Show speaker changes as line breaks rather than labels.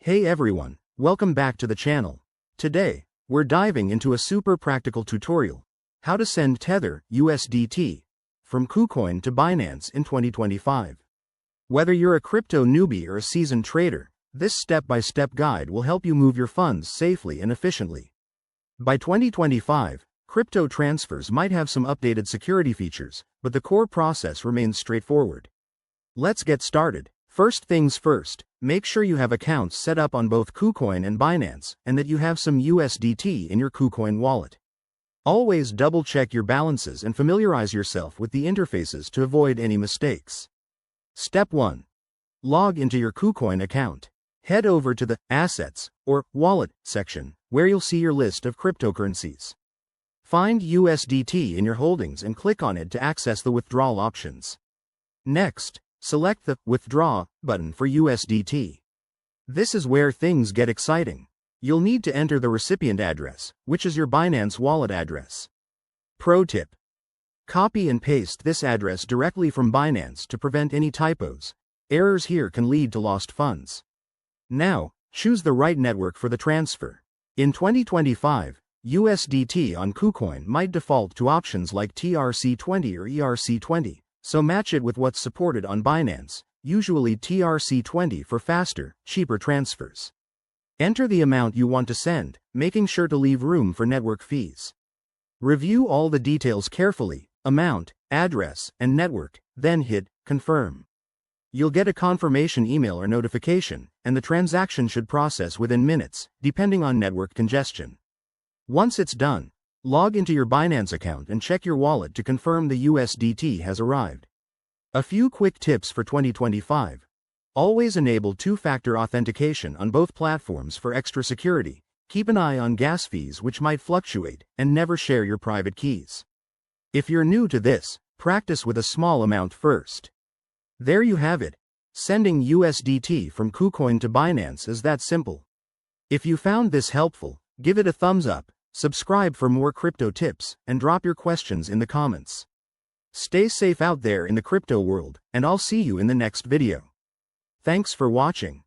Hey everyone, welcome back to the channel. Today, we're diving into a super practical tutorial, how to send Tether USDT from Kucoin to Binance in 2025. Whether you're a crypto newbie or a seasoned trader, this step-by-step guide will help you move your funds safely and efficiently. By 2025, crypto transfers might have some updated security features, but the core process remains straightforward. Let's get started. First things first, make sure you have accounts set up on both Kucoin and Binance and that you have some USDT in your Kucoin wallet. Always double-check your balances and familiarize yourself with the interfaces to avoid any mistakes. Step 1. Log into your Kucoin account. Head over to the Assets or Wallet section, where you'll see your list of cryptocurrencies. Find USDT in your holdings and click on it to access the withdrawal options. Next, select the Withdraw button for USDT. This is where things get exciting. You'll need to enter the recipient address, which is your Binance wallet address. Pro tip: copy and paste this address directly from Binance to prevent any typos. Errors here can lead to lost funds. Now, choose the right network for the transfer. In 2025, USDT on Kucoin might default to options like TRC20 or ERC20. So match it with what's supported on Binance, usually TRC20 for faster, cheaper transfers. Enter the amount you want to send, making sure to leave room for network fees. Review all the details carefully, amount, address, and network, then hit Confirm. You'll get a confirmation email or notification, and the transaction should process within minutes, depending on network congestion. Once it's done, log into your Binance account and check your wallet to confirm the USDT has arrived. A few quick tips for 2025. Always enable two-factor authentication on both platforms for extra security. Keep an eye on gas fees which might fluctuate, and never share your private keys. If you're new to this, practice with a small amount first. There you have it. Sending USDT from Kucoin to Binance is that simple. If you found this helpful, give it a thumbs up. Subscribe for more crypto tips, and drop your questions in the comments. Stay safe out there in the crypto world, and I'll see you in the next video. Thanks for watching.